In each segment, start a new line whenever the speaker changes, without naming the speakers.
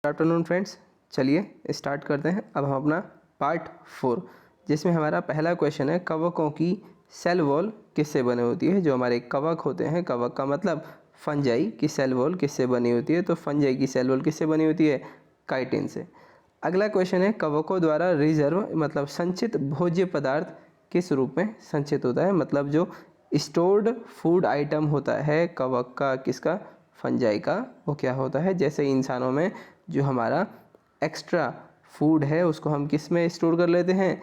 Good afternoon friends, चलिए start करते हैं। अब हम अपना पार्ट 4 जिसमें हमारा पहला क्वेश्चन है कवकों की सेल वॉल किससे बनी होती है। जो हमारे कवक होते हैं, कवक का मतलब फंजाई की सेल वॉल किससे बनी होती है, तो फंजाई की सेल वॉल किससे बनी होती है, काइटिन से। अगला क्वेश्चन है कवकों द्वारा रिजर्व मतलब संचित भोज्य पदार्थ किस रूप में संचित होता है। मतलब जो स्टोर्ड फूड आइटम होता है कवक का, किसका, फंजाई का, वो क्या होता है। जैसे इंसानों में जो हमारा एक्स्ट्रा फूड है उसको हम किस में स्टोर कर लेते हैं,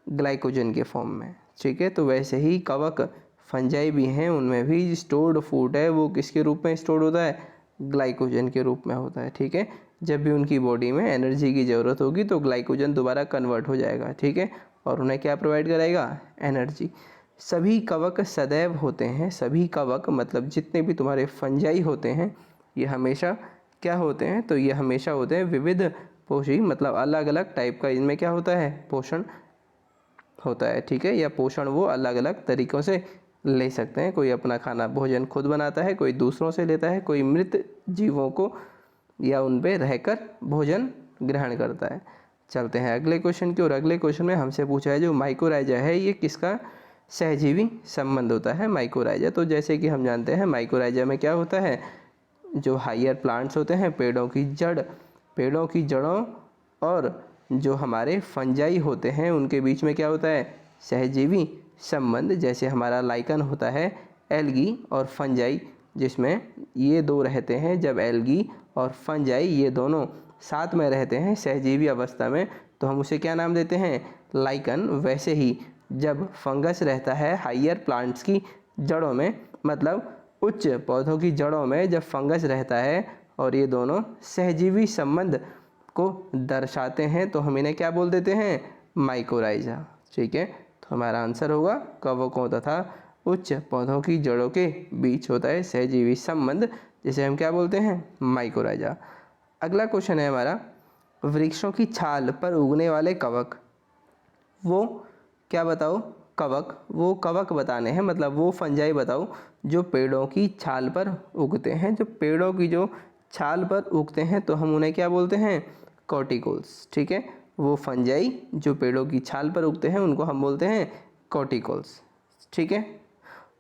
ग्लाइकोजन के फॉर्म में, ठीक है। तो वैसे ही कवक फंजाई भी हैं, उनमें भी स्टोर्ड फूड है वो किसके रूप में स्टोर होता है, ग्लाइकोजन के रूप में होता है, ठीक है। जब भी उनकी बॉडी में एनर्जी की ज़रूरत होगी तो ग्लाइकोजन दोबारा कन्वर्ट हो जाएगा, ठीक है, और उन्हें क्या प्रोवाइड कराएगा, एनर्जी। सभी कवक सदैव होते हैं, सभी कवक मतलब जितने भी तुम्हारे फंजाई होते हैं ये हमेशा क्या होते हैं, तो ये हमेशा होते हैं विविध पोषी, मतलब अलग अलग टाइप का इनमें क्या होता है, पोषण होता है, ठीक है। या पोषण वो अलग अलग तरीक़ों से ले सकते हैं। कोई अपना खाना भोजन खुद बनाता है, कोई दूसरों से लेता है, कोई मृत जीवों को या उन पे रहकर भोजन ग्रहण करता है। चलते हैं अगले क्वेश्चन की ओर। अगले क्वेश्चन में हमसे पूछा है जो माइकोराइजा है ये किसका सहजीवी संबंध होता है, माइकोराइजा। तो जैसे कि हम जानते हैं माइकोराइजा में क्या होता है, जो हायर प्लांट्स होते हैं, पेड़ों की जड़ों और जो हमारे फंजाई होते हैं उनके बीच में क्या होता है, सहजीवी संबंध। जैसे हमारा लाइकन होता है एल्गी और फंजाई, जिसमें ये दो रहते हैं। जब एल्गी और फंजाई ये दोनों साथ में रहते हैं सहजीवी अवस्था में तो हम उसे क्या नाम देते हैं, लाइकन। वैसे ही जब फंगस रहता है हायर प्लांट्स की जड़ों में, मतलब उच्च पौधों की जड़ों में जब फंगस रहता है और ये दोनों सहजीवी संबंध को दर्शाते हैं तो हम इन्हें क्या बोल देते हैं, माइकोराइजा, ठीक है। तो हमारा आंसर होगा कवकों तथा उच्च पौधों की जड़ों के बीच होता है सहजीवी संबंध, जिसे हम क्या बोलते हैं, माइकोराइजा। अगला क्वेश्चन है हमारा वृक्षों की छाल पर उगने वाले कवक, वो क्या बताओ, कवक, वो कवक बताने हैं, मतलब वो फंजाई बताओ जो पेड़ों की छाल पर उगते हैं। जो पेड़ों की जो छाल पर उगते हैं तो हम उन्हें क्या बोलते हैं, कॉर्टिकल्स, ठीक है। वो फंजाई जो पेड़ों की छाल पर उगते हैं उनको हम बोलते हैं कॉर्टिकल्स, ठीक है।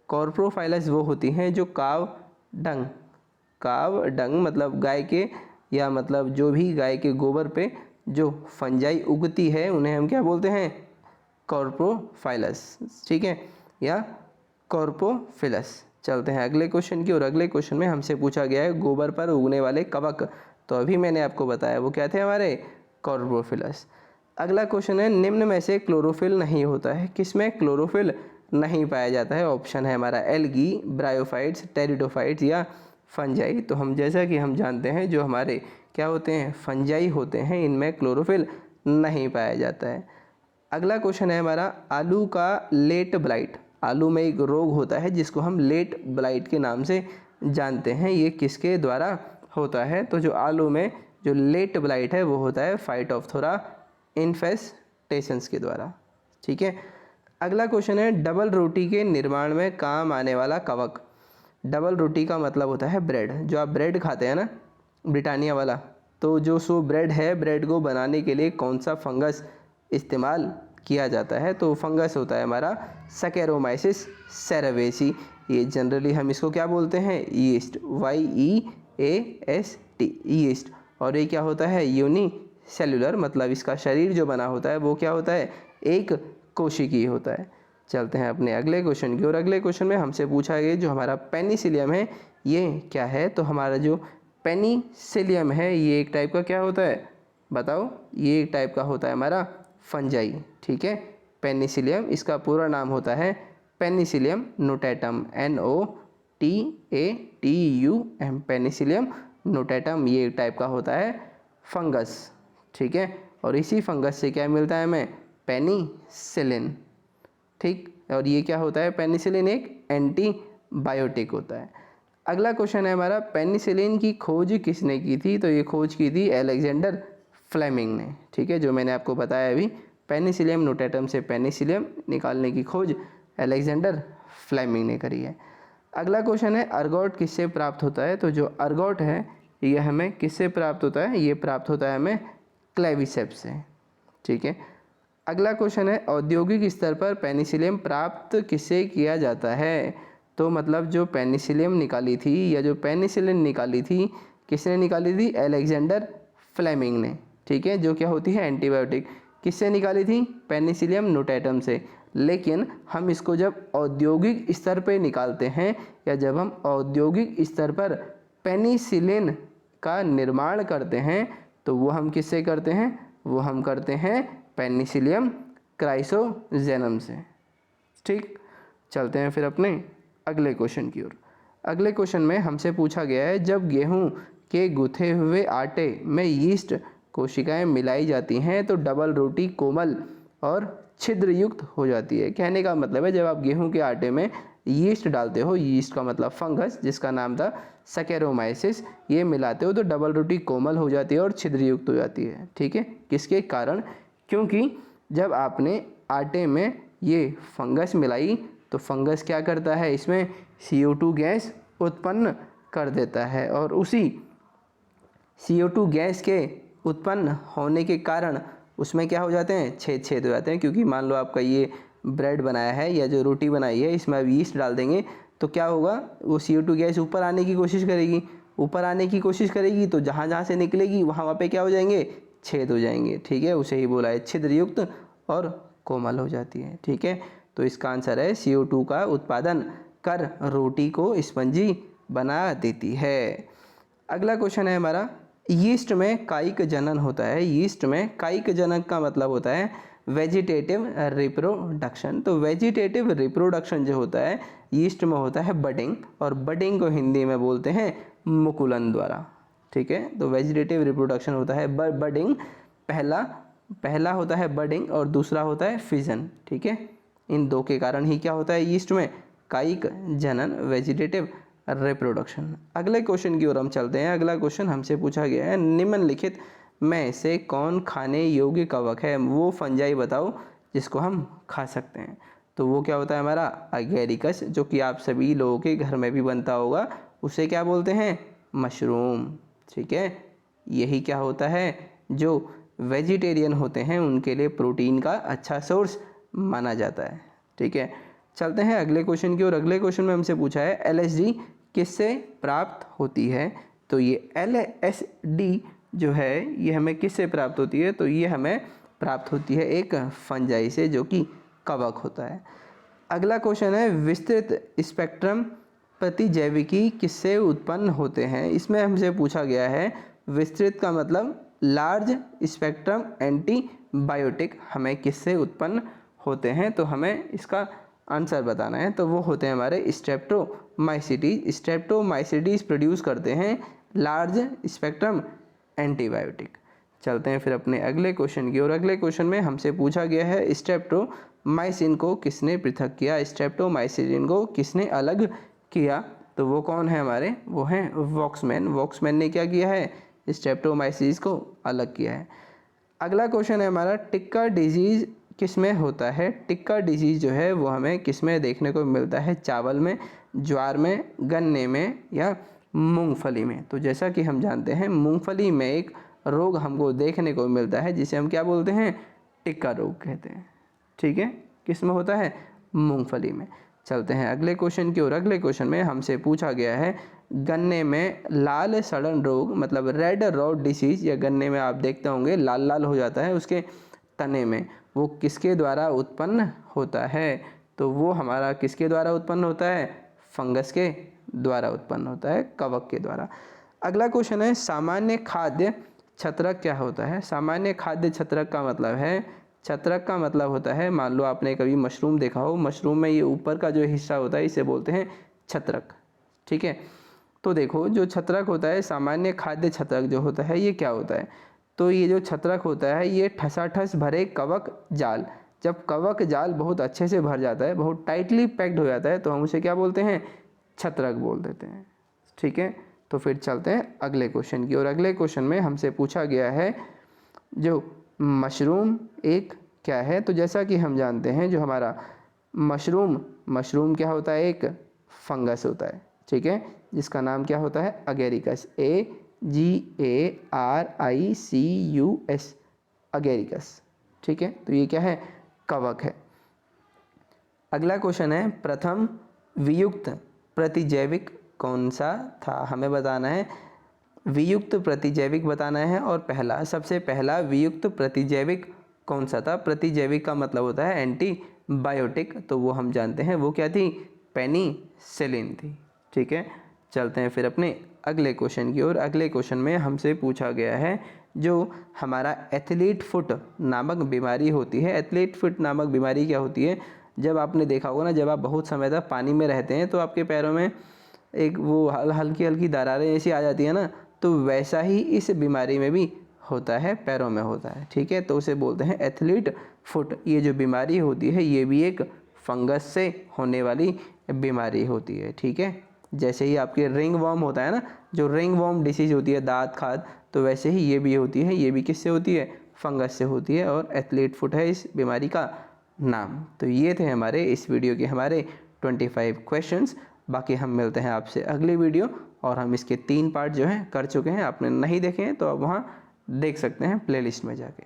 कॉर्प्रोफाइलस वो होती हैं जो काव डंग मतलब गाय के या मतलब जो भी गाय के गोबर पे जो फंजाई उगती है उन्हें हम क्या बोलते हैं, कॉर्प्रोफाइलस, ठीक है, या कॉर्पोफिलस। चलते हैं अगले क्वेश्चन की ओर। अगले क्वेश्चन में हमसे पूछा गया है गोबर पर उगने वाले कवक, तो अभी मैंने आपको बताया वो क्या थे, हमारे कॉर्पोफिलस। अगला क्वेश्चन है निम्न में से क्लोरोफिल नहीं होता है, किसमें क्लोरोफिल नहीं पाया जाता है। ऑप्शन है हमारा एल्गी, ब्रायोफाइट्स, टेरिडोफाइट्स या फंजाई। तो हम जैसा कि हम जानते हैं जो हमारे क्या होते हैं, फंजाई होते हैं, इनमें क्लोरोफिल नहीं पाया जाता है। अगला क्वेश्चन है हमारा आलू का लेट ब्लाइट। आलू में एक रोग होता है जिसको हम लेट ब्लाइट के नाम से जानते हैं, ये किसके द्वारा होता है। तो जो आलू में जो लेट ब्लाइट है वो होता है फाइटोप्थोरा इन्फेस्टेशंस के द्वारा, ठीक है। अगला क्वेश्चन है डबल रोटी के निर्माण में काम आने वाला कवक। डबल रोटी का मतलब होता है ब्रेड, जो आप ब्रेड खाते हैं ना ब्रिटानिया वाला, तो जो सो ब्रेड है, ब्रेड को बनाने के लिए कौन सा फंगस इस्तेमाल किया जाता है, तो फंगस होता है हमारा सैकेरोमाइसिस सेरेवेसी। ये जनरली हम इसको क्या बोलते हैं, यीस्ट, YEAST, यीस्ट। और ये क्या होता है, यूनिसेल्युलर, मतलब इसका शरीर जो बना होता है वो क्या होता है, एक कोशिकीय होता है। चलते हैं अपने अगले क्वेश्चन की और। अगले क्वेश्चन में हमसे पूछा गया जो हमारा पेनिसिलियम है ये क्या है। तो हमारा जो पेनिसिलियम है ये एक टाइप का क्या होता है, बताओ, ये एक टाइप का होता है हमारा फंजाई, ठीक है। पेनिसिलियम, इसका पूरा नाम होता है Penicillium notatum, NOTATUM, Penicillium notatum. ये एक टाइप का होता है फंगस, ठीक है। और इसी फंगस से क्या मिलता है हमें, पेनिसिलिन, ठीक। और ये क्या होता है, पेनिसिलिन एक एंटीबायोटिक होता है। अगला क्वेश्चन है हमारा पेनिसिलिन की खोज किसने की थी। तो ये खोज की थी अलेक्जेंडर फ्लेमिंग ने, ठीक है। जो मैंने आपको बताया अभी, पेनिसिलियम नोटेटम से पेनिसिलियम निकालने की खोज अलेक्जेंडर फ्लेमिंग ने करी है। अगला क्वेश्चन है अर्गोट किससे प्राप्त होता है। तो जो अर्गोट है ये हमें किससे प्राप्त होता है? ये प्राप्त होता है हमें क्लेविसेप्स से। ठीक है, अगला क्वेश्चन है औद्योगिक स्तर पर पेनिसिलियम प्राप्त किससे किया जाता है? तो मतलब जो पेनिसिलियम निकाली थी या जो पेनिसिलिन निकाली थी, किसने निकाली थी? अलेक्जेंडर फ्लेमिंग ने। ठीक है, जो क्या होती है? एंटीबायोटिक। किससे निकाली थी? पेनिसिलियम नोटेटम से। लेकिन हम इसको जब औद्योगिक स्तर पर निकालते हैं या जब हम औद्योगिक स्तर पर पेनिसिलिन का निर्माण करते हैं तो वो हम किससे करते हैं? वो हम करते हैं पेनिसिलियम क्राइसोजेनम से। ठीक, चलते हैं फिर अपने अगले क्वेश्चन की ओर। अगले क्वेश्चन में हमसे पूछा गया है जब गेहूं के गुथे हुए आटे में यीस्ट कोशिकाएं मिलाई जाती हैं तो डबल रोटी कोमल और छिद्र युक्त हो जाती है। कहने का मतलब है जब आप गेहूं के आटे में यीस्ट डालते हो, यीस्ट का मतलब फंगस जिसका नाम था सैकेरोमाइसिस, ये मिलाते हो तो डबल रोटी कोमल हो जाती है और छिद्र युक्त हो जाती है। ठीक है, किसके कारण? क्योंकि जब आपने आटे में ये फंगस मिलाई तो फंगस क्या करता है? इसमें CO2 गैस उत्पन्न कर देता है और उसी CO2 गैस के उत्पन्न होने के कारण उसमें क्या हो जाते हैं? छेद हो जाते हैं। क्योंकि मान लो आपका ये ब्रेड बनाया है या जो रोटी बनाई है इसमें आप यीस्ट डाल देंगे तो क्या होगा? वो CO2 गैस ऊपर आने की कोशिश करेगी, ऊपर आने की कोशिश करेगी तो जहाँ जहाँ से निकलेगी वहाँ पे क्या हो जाएंगे? छेद हो जाएंगे। ठीक है, उसे ही बोला है छिद्रयुक्त और कोमल हो जाती है। ठीक है, तो इसका आंसर है CO2 का उत्पादन कर रोटी को स्पंजी बना देती है। अगला क्वेश्चन है हमारा यीस्ट में कायिक जनन होता है। यीस्ट में कायिक जनन का मतलब होता है वेजिटेटिव रिप्रोडक्शन। तो वेजिटेटिव रिप्रोडक्शन जो होता है यीस्ट में होता है बडिंग, और बडिंग को हिंदी में बोलते हैं मुकुलन द्वारा। ठीक है, तो वेजिटेटिव रिप्रोडक्शन होता है बडिंग, पहला होता है बडिंग और दूसरा होता है फिजन। ठीक है, इन दो के कारण ही क्या होता है यीस्ट में? कायिक जनन, वेजिटेटिव रिप्रोडक्शन। अगले क्वेश्चन की ओर हम चलते हैं। अगला क्वेश्चन हमसे पूछा गया है निम्नलिखित में से कौन खाने योग्य कवक है? वो फंजाई बताओ जिसको हम खा सकते हैं। तो वो क्या होता है हमारा? अगेरिकस, जो कि आप सभी लोगों के घर में भी बनता होगा। उसे क्या बोलते हैं? मशरूम। ठीक है, यही क्या होता है? जो वेजिटेरियन होते हैं उनके लिए प्रोटीन का अच्छा सोर्स माना जाता है। ठीक है, चलते हैं अगले क्वेश्चन की ओर। अगले क्वेश्चन में हमसे पूछा है LSD किससे प्राप्त होती है? तो ये LSD जो है ये हमें किससे प्राप्त होती है? तो ये हमें प्राप्त होती है एक फंजाई से जो कि कवक होता है। अगला क्वेश्चन है विस्तृत स्पेक्ट्रम प्रतिजैविकी किससे उत्पन्न होते हैं? इसमें हमसे पूछा गया है विस्तृत का मतलब लार्ज स्पेक्ट्रम एंटीबायोटिक हमें किससे उत्पन्न होते हैं? तो हमें इसका आंसर बताना है। तो वो होते हैं हमारे स्ट्रेप्टोमाइसिटीज। स्ट्रेप्टोमाइसिटीज प्रोड्यूस करते हैं लार्ज स्पेक्ट्रम एंटीबायोटिक। चलते हैं फिर अपने अगले क्वेश्चन की ओर। अगले क्वेश्चन में हमसे पूछा गया है स्ट्रेप्टोमाइसिन को किसने पृथक किया? स्ट्रेप्टोमाइसिन को किसने अलग किया? तो वो कौन है हमारे? वो हैं वॉक्समैन। वॉक्समैन ने क्या किया है? स्ट्रेप्टोमाइसिस को अलग किया है। अगला क्वेश्चन है हमारा टिक्का डिजीज किस में होता है? टिक्का डिजीज जो है वो हमें किस में देखने को मिलता है? चावल में, ज्वार में, गन्ने में या मूंगफली में? तो जैसा कि हम जानते हैं मूंगफली में एक रोग हमको देखने को मिलता है जिसे हम क्या बोलते हैं? टिक्का रोग कहते हैं। ठीक है, किस में होता है? मूंगफली में। चलते हैं अगले क्वेश्चन की ओर। अगले क्वेश्चन में हमसे पूछा गया है गन्ने में लाल सड़न रोग मतलब रेड रॉट डिसीज, या गन्ने में आप देखते होंगे लाल लाल हो जाता है उसके तने में, वो किसके द्वारा उत्पन्न होता है? तो वो हमारा किसके द्वारा उत्पन्न होता है? फंगस के द्वारा उत्पन्न होता है, कवक के द्वारा। अगला क्वेश्चन है सामान्य खाद्य छत्रक क्या होता है? सामान्य खाद्य छत्रक का मतलब है, छत्रक का मतलब होता है, मान लो आपने कभी मशरूम देखा हो, मशरूम में ये ऊपर का जो हिस्सा होता है इसे बोलते हैं छत्रक। ठीक है, तो देखो जो छत्रक होता है, सामान्य खाद्य छत्रक जो होता है ये क्या होता है? तो ये जो छत्रक होता है ये ठसाठस भरे कवक जाल, जब कवक जाल बहुत अच्छे से भर जाता है, बहुत टाइटली पैक्ड हो जाता है, तो हम उसे क्या बोलते हैं? छत्रक बोल देते हैं। ठीक है, तो फिर चलते हैं अगले क्वेश्चन की। और अगले क्वेश्चन में हमसे पूछा गया है जो मशरूम एक क्या है? तो जैसा कि हम जानते हैं जो हमारा मशरूम क्या होता है? एक फंगस होता है। ठीक है, जिसका नाम क्या होता है? Agaricus, GARICUS, Agaricus. ठीक है, तो ये क्या है, कवक है। अगला क्वेश्चन है, प्रथम वियुक्त प्रतिजैविक कौन सा था? हमें बताना है वियुक्त प्रतिजैविक बताना है, और सबसे पहला वियुक्त प्रतिजैविक कौन सा था? प्रतिजैविक का मतलब होता है एंटीबायोटिक, तो वो हम जानते हैं वो क्या थी, पेनिसिलिन थी। ठीक है, चलते हैं फिर अपने अगले क्वेश्चन की ओर। अगले क्वेश्चन में हमसे पूछा गया है जो हमारा एथलीट फुट नामक बीमारी होती है। एथलीट फुट नामक बीमारी क्या होती है? जब आपने देखा होगा ना, जब आप बहुत समय तक पानी में रहते हैं तो आपके पैरों में एक वो हल्की हल्की दरारें ऐसी आ जाती है ना, तो वैसा ही इस बीमारी में भी होता है, पैरों में होता है। ठीक है, तो उसे बोलते हैं एथलीट फुट। ये जो बीमारी होती है ये भी एक फंगस से होने वाली बीमारी होती है। ठीक है, जैसे ही आपके रिंग वर्म होता है ना, जो रिंग वर्म डिसीज होती है, दांत खाद, तो वैसे ही ये भी होती है, ये भी किससे होती है, फंगस से होती है, और एथलीट फुट है इस बीमारी का नाम। तो ये थे हमारे इस वीडियो के हमारे 25 क्वेश्चंस। बाकी हम मिलते हैं आपसे अगली वीडियो, और हम इसके 3 पार्ट जो हैं कर चुके हैं, आपने नहीं देखे हैं तो आप वहाँ देख सकते हैं प्लेलिस्ट में जाके।